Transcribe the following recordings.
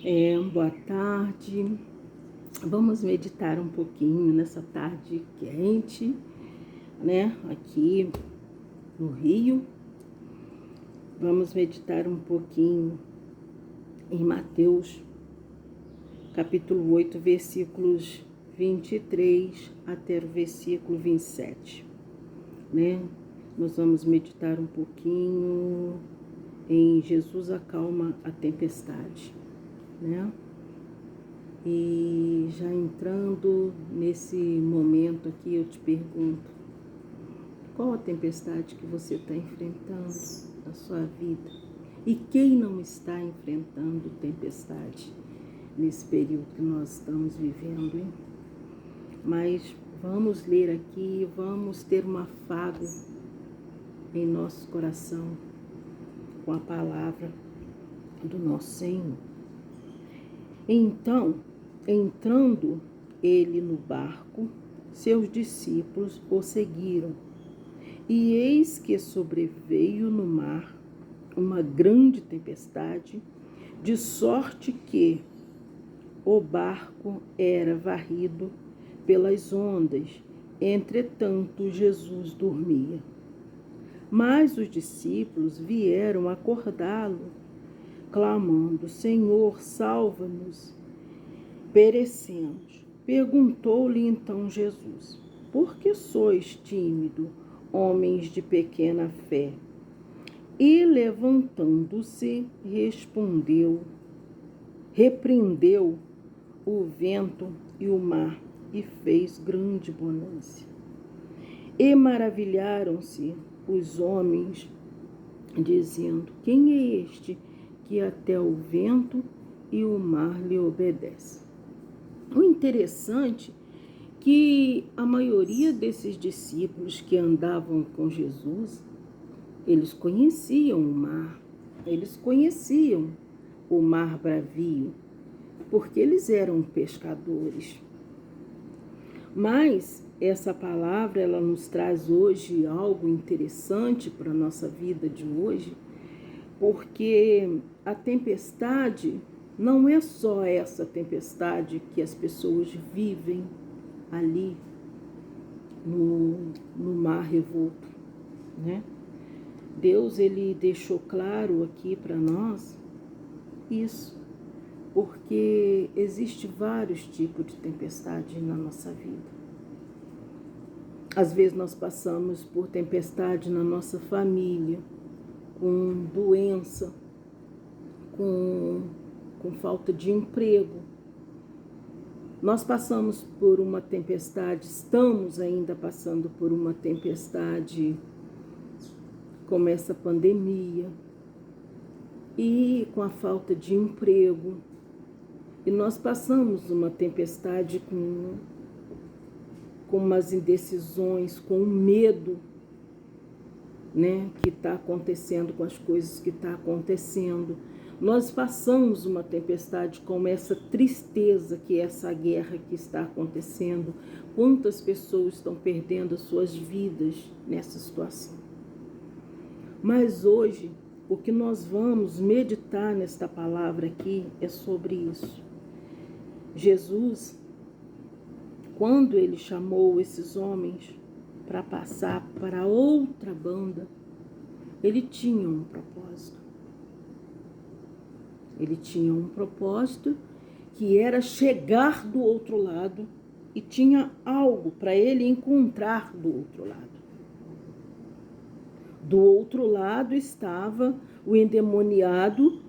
Boa tarde. Vamos meditar um pouquinho nessa tarde quente, né? Aqui no Rio. Vamos meditar um pouquinho em Mateus, capítulo 8, versículos 23 até o versículo 27, né? Nós vamos meditar um pouquinho em Jesus acalma a tempestade, né? E já entrando nesse momento aqui, eu te pergunto, qual a tempestade que você está enfrentando na sua vida? E quem não está enfrentando tempestade nesse período que nós estamos vivendo, hein? Mas vamos ler aqui, vamos ter um afago em nosso coração com a palavra do nosso Senhor. Então, entrando ele no barco, seus discípulos o seguiram. E eis que sobreveio no mar uma grande tempestade, de sorte que o barco era varrido pelas ondas. Entretanto, Jesus dormia. Mas os discípulos vieram acordá-lo, clamando: Senhor, salva-nos, perecemos. Perguntou-lhe então Jesus: por que sois tímido, homens de pequena fé? E levantando-se, repreendeu o vento e o mar, e fez grande bonança. E maravilharam-se os homens, dizendo: quem é este que até o vento e o mar lhe obedecem? O interessante é que a maioria desses discípulos que andavam com Jesus, eles conheciam o mar, eles conheciam o mar bravio, porque eles eram pescadores. Mas essa palavra, ela nos traz hoje algo interessante para a nossa vida de hoje, porque a tempestade não é só essa tempestade que as pessoas vivem ali no mar revolto, né? Deus, ele deixou claro aqui para nós isso, porque existe vários tipos de tempestade na nossa vida. Às vezes nós passamos por tempestade na nossa família, com doença, com falta de emprego. Nós passamos por uma tempestade, estamos ainda passando por uma tempestade como essa pandemia, e com a falta de emprego. E nós passamos uma tempestade com umas indecisões, com o medo, né, que está acontecendo, com as coisas que estão acontecendo. Nós passamos uma tempestade com essa tristeza que é essa guerra que está acontecendo. Quantas pessoas estão perdendo as suas vidas nessa situação? Mas hoje, o que nós vamos meditar nesta palavra aqui é sobre isso. Jesus, quando ele chamou esses homens para passar para outra banda, ele tinha um propósito. Ele tinha um propósito que era chegar do outro lado e tinha algo para ele encontrar do outro lado. Do outro lado estava o endemoniado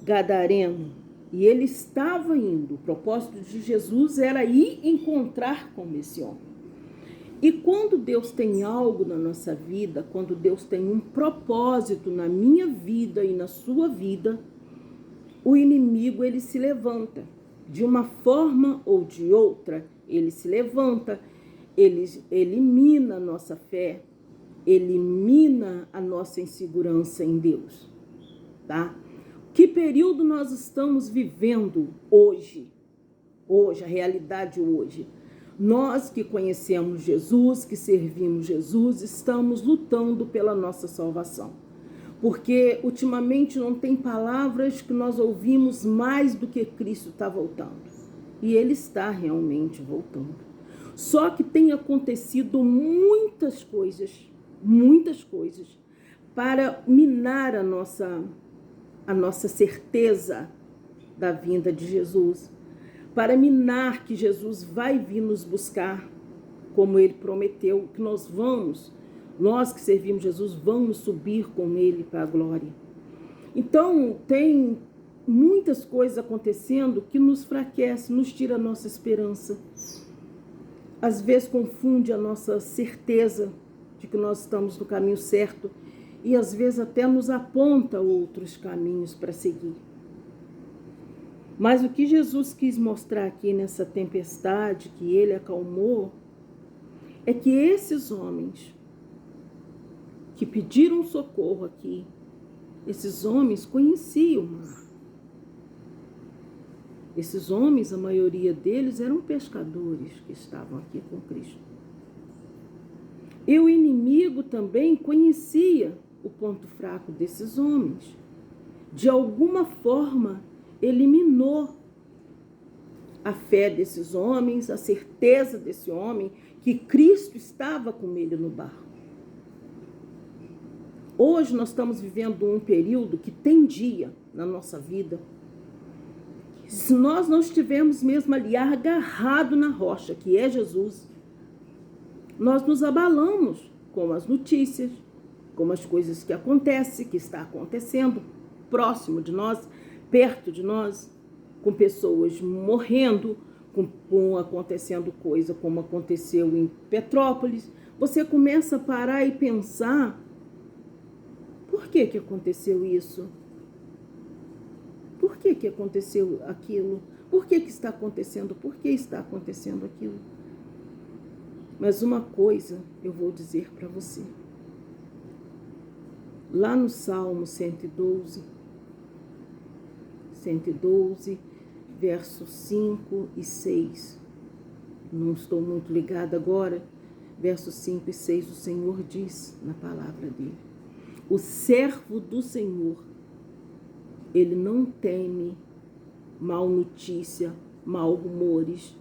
gadareno, e ele estava indo. O propósito de Jesus era ir encontrar com esse homem. E quando Deus tem algo na nossa vida, quando Deus tem um propósito na minha vida e na sua vida, o inimigo, ele se levanta. De uma forma ou de outra, ele se levanta, ele elimina a nossa fé, elimina a nossa insegurança em Deus, tá? Que período nós estamos vivendo hoje? Hoje, a realidade hoje. Nós que conhecemos Jesus, que servimos Jesus, estamos lutando pela nossa salvação. Porque ultimamente não tem palavras que nós ouvimos mais do que Cristo está voltando. E Ele está realmente voltando. Só que tem acontecido muitas coisas para minar a nossa certeza da vinda de Jesus, para minar que Jesus vai vir nos buscar, como Ele prometeu, que nós que servimos Jesus, vamos subir com Ele para a glória. Então, tem muitas coisas acontecendo que nos enfraquece, nos tira a nossa esperança. Às vezes confunde a nossa certeza de que nós estamos no caminho certo e às vezes até nos aponta outros caminhos para seguir. Mas o que Jesus quis mostrar aqui nessa tempestade que Ele acalmou é que esses homens que pediram socorro aqui, esses homens conheciam o mar. Esses homens, a maioria deles, eram pescadores que estavam aqui com Cristo. E o inimigo também conhecia o ponto fraco desses homens. De alguma forma, eliminou a fé desses homens, a certeza desse homem que Cristo estava com ele no barco. Hoje nós estamos vivendo um período que tem dia na nossa vida. Se nós não estivermos mesmo ali agarrados na rocha, que é Jesus, nós nos abalamos com as notícias, com as coisas que acontecem, que está acontecendo próximo de nós, perto de nós, com pessoas morrendo, com acontecendo coisa como aconteceu em Petrópolis. Você começa a parar e pensar, por que aconteceu isso? Por que aconteceu aquilo? Por que está acontecendo? Por que está acontecendo aquilo? Mas uma coisa eu vou dizer para você. Lá no Salmo 112, versos 5 e 6. Não estou muito ligada agora. Versos 5 e 6, o Senhor diz na palavra dele. O servo do Senhor, ele não teme mal notícia, mal rumores.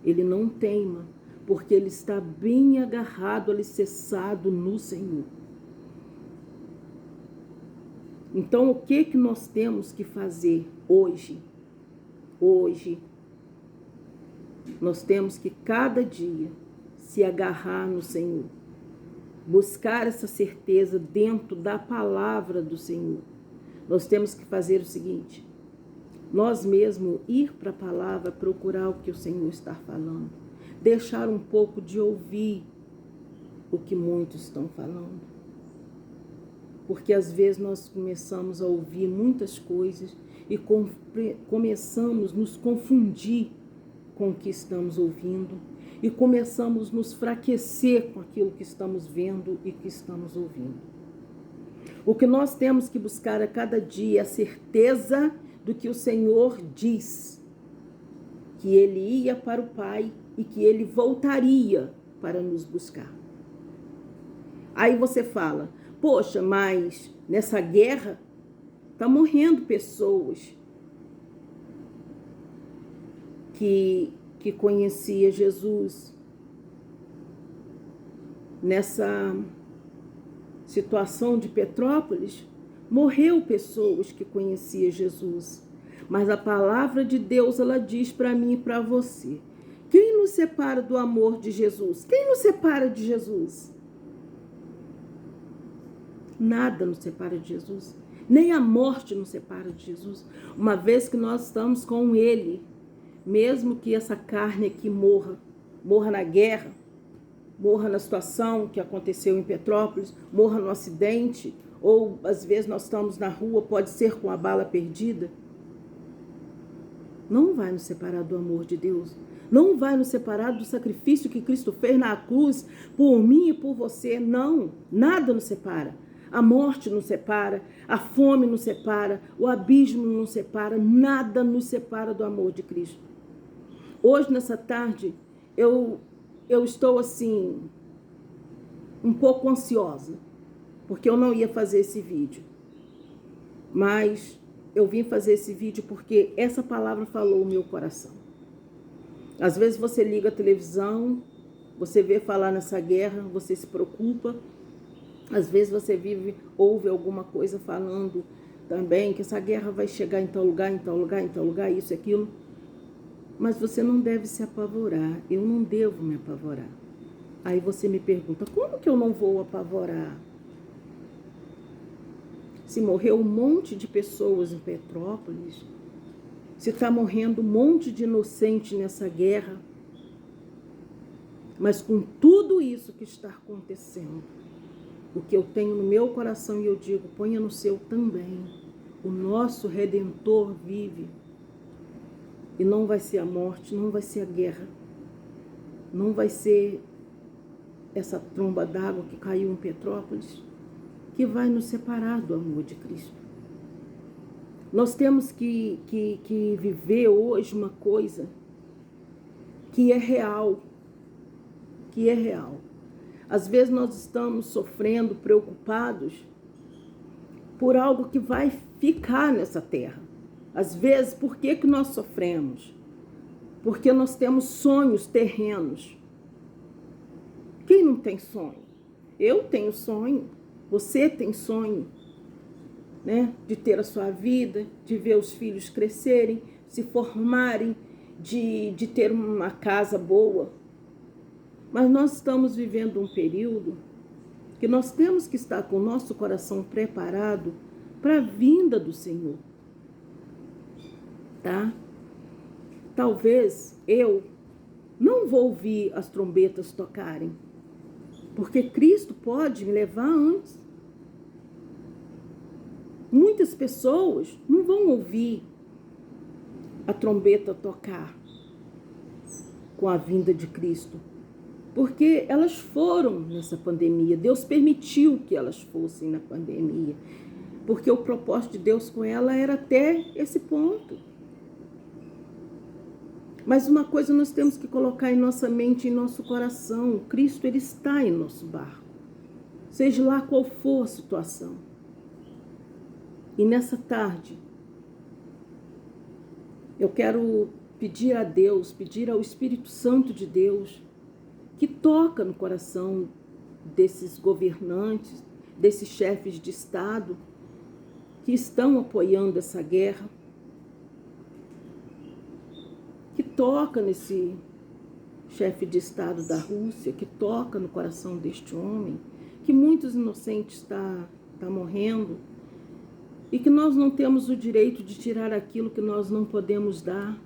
Ele não teima, porque ele está bem agarrado, alicerçado no Senhor. Então, o que nós temos que fazer hoje? Hoje, nós temos que cada dia se agarrar no Senhor. Buscar essa certeza dentro da palavra do Senhor. Nós temos que fazer o seguinte, nós mesmos ir para a palavra, procurar o que o Senhor está falando. Deixar um pouco de ouvir o que muitos estão falando. Porque às vezes nós começamos a ouvir muitas coisas e começamos a nos confundir com o que estamos ouvindo e começamos a nos enfraquecer com aquilo que estamos vendo e que estamos ouvindo. O que nós temos que buscar a cada dia é a certeza do que o Senhor diz, que Ele ia para o Pai e que Ele voltaria para nos buscar. Aí você fala, poxa, mas nessa guerra está morrendo pessoas que conhecia Jesus. Nessa situação de Petrópolis, morreu pessoas que conheciam Jesus. Mas a palavra de Deus, ela diz para mim e para você. Quem nos separa do amor de Jesus? Quem nos separa de Jesus? Nada nos separa de Jesus. Nem a morte nos separa de Jesus. Uma vez que nós estamos com Ele, mesmo que essa carne aqui morra na guerra, morra na situação que aconteceu em Petrópolis, morra no acidente, ou às vezes nós estamos na rua, pode ser com a bala perdida, não vai nos separar do amor de Deus, não vai nos separar do sacrifício que Cristo fez na cruz por mim e por você, não, nada nos separa. A morte nos separa, a fome nos separa, o abismo nos separa, nada nos separa do amor de Cristo. Hoje, nessa tarde, eu estou assim, um pouco ansiosa, porque eu não ia fazer esse vídeo. Mas eu vim fazer esse vídeo porque essa palavra falou o meu coração. Às vezes você liga a televisão, você vê falar nessa guerra, você se preocupa. Às vezes você ouve alguma coisa falando também que essa guerra vai chegar em tal lugar, em tal lugar, em tal lugar, isso e aquilo. Mas você não deve se apavorar. Eu não devo me apavorar. Aí você me pergunta, como que eu não vou apavorar? Se morreu um monte de pessoas em Petrópolis, se está morrendo um monte de inocente nessa guerra, mas com tudo isso que está acontecendo, o que eu tenho no meu coração e eu digo, ponha no seu também. O nosso Redentor vive. E não vai ser a morte, não vai ser a guerra, não vai ser essa tromba d'água que caiu em Petrópolis, que vai nos separar do amor de Cristo. Nós temos que viver hoje uma coisa que é real, Às vezes nós estamos sofrendo, preocupados por algo que vai ficar nessa terra. Às vezes, por que nós sofremos? Porque nós temos sonhos terrenos. Quem não tem sonho? Eu tenho sonho, você tem sonho, né? De ter a sua vida, de ver os filhos crescerem, se formarem, de ter uma casa boa. Mas nós estamos vivendo um período que nós temos que estar com o nosso coração preparado para a vinda do Senhor. Tá? Talvez eu não vou ouvir as trombetas tocarem, porque Cristo pode me levar antes. Muitas pessoas não vão ouvir a trombeta tocar com a vinda de Cristo, porque elas foram nessa pandemia. Deus permitiu que elas fossem na pandemia, porque o propósito de Deus com ela era até esse ponto. Mas uma coisa nós temos que colocar em nossa mente, em nosso coração: Cristo, Ele está em nosso barco, seja lá qual for a situação. E nessa tarde, eu quero pedir a Deus, pedir ao Espírito Santo de Deus, que toca no coração desses governantes, desses chefes de Estado, que estão apoiando essa guerra, que toca nesse chefe de Estado da Rússia, que toca no coração deste homem, que muitos inocentes está morrendo, e que nós não temos o direito de tirar aquilo que nós não podemos dar.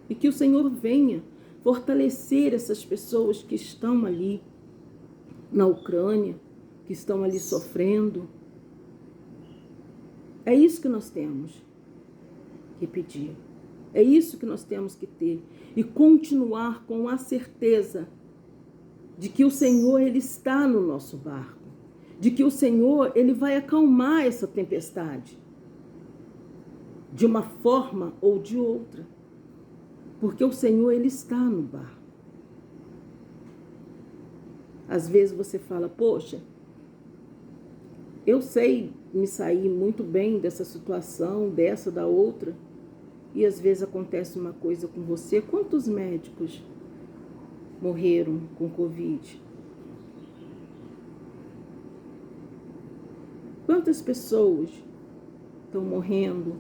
E que o Senhor venha fortalecer essas pessoas que estão ali na Ucrânia, que estão ali sofrendo. É isso que nós temos que pedir. É isso que nós temos que ter. E continuar com a certeza de que o Senhor, Ele está no nosso barco. De que o Senhor, Ele vai acalmar essa tempestade. De uma forma ou de outra. Porque o Senhor, Ele está no barco. Às vezes você fala, poxa, eu sei me sair muito bem dessa situação, dessa, da outra. E às vezes acontece uma coisa com você. Quantos médicos morreram com Covid? Quantas pessoas estão morrendo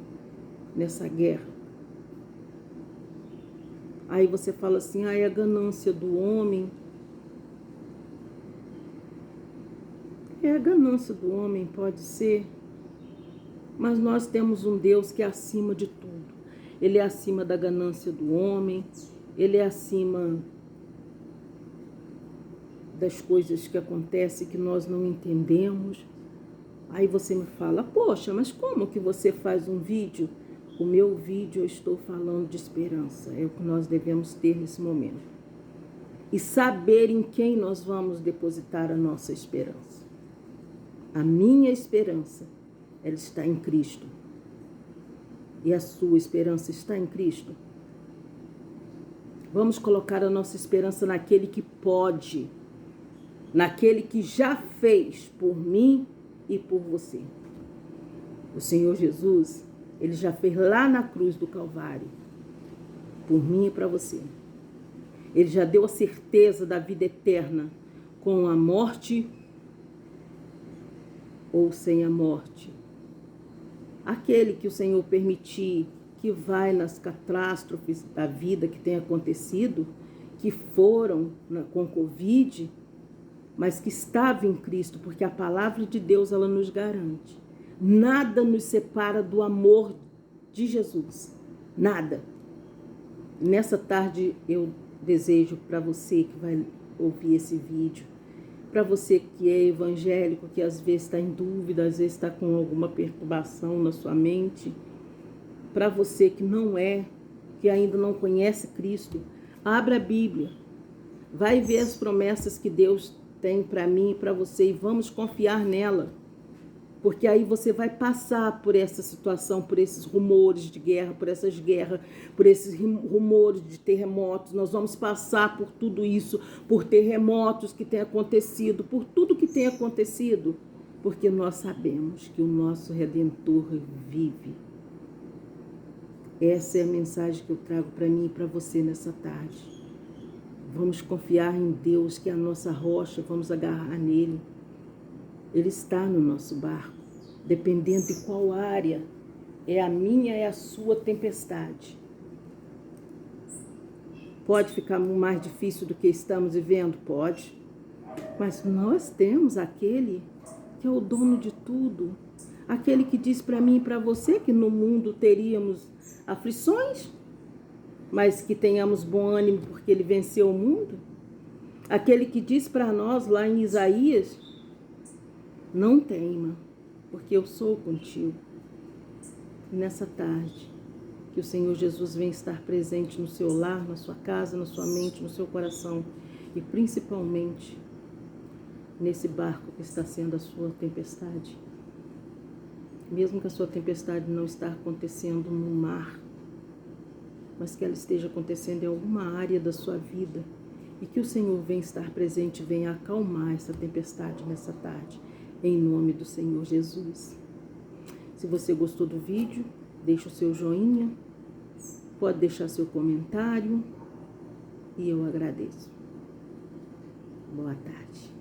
nessa guerra? Aí você fala assim, é a ganância do homem. É a ganância do homem, pode ser. Mas nós temos um Deus que é acima de tudo. Ele é acima da ganância do homem. Ele é acima das coisas que acontecem que nós não entendemos. Aí você me fala, poxa, mas como que você faz um vídeo? O meu vídeo eu estou falando de esperança. É o que nós devemos ter nesse momento. E saber em quem nós vamos depositar a nossa esperança. A minha esperança, ela está em Cristo. E a sua esperança está em Cristo. Vamos colocar a nossa esperança naquele que pode naquele que já fez por mim e por você. O Senhor Jesus, ele já fez lá na cruz do Calvário, por mim e para você. Ele já deu a certeza da vida eterna, com a morte ou sem a morte. Aquele que o Senhor permitir que vai nas catástrofes da vida que tem acontecido, que foram com Covid, mas que estava em Cristo, porque a palavra de Deus, ela nos garante. Nada nos separa do amor de Jesus. Nada. Nessa tarde eu desejo para você que vai ouvir esse vídeo, para você que é evangélico, que às vezes está em dúvida, às vezes está com alguma perturbação na sua mente, para você que não é, que ainda não conhece Cristo, abra a Bíblia, vai ver as promessas que Deus tem para mim e para você e vamos confiar nela. Porque aí você vai passar por essa situação, por esses rumores de guerra, por essas guerras, por esses rumores de terremotos. Nós vamos passar por tudo isso, por terremotos que têm acontecido, por tudo que tem acontecido. Porque nós sabemos que o nosso Redentor vive. Essa é a mensagem que eu trago para mim e para você nessa tarde. Vamos confiar em Deus, que é a nossa rocha, vamos agarrar nele. Ele está no nosso barco, dependendo de qual área é a minha, é a sua tempestade. Pode ficar mais difícil do que estamos vivendo? Pode. Mas nós temos aquele que é o dono de tudo. Aquele que diz para mim e para você que no mundo teríamos aflições, mas que tenhamos bom ânimo porque ele venceu o mundo. Aquele que diz para nós lá em Isaías: não teima, porque eu sou contigo. E nessa tarde, que o Senhor Jesus venha estar presente no seu lar, na sua casa, na sua mente, no seu coração e principalmente nesse barco que está sendo a sua tempestade. Mesmo que a sua tempestade não está acontecendo no mar, mas que ela esteja acontecendo em alguma área da sua vida e que o Senhor venha estar presente, venha acalmar essa tempestade nessa tarde. Em nome do Senhor Jesus. Se você gostou do vídeo, deixa o seu joinha, pode deixar seu comentário e eu agradeço. Boa tarde.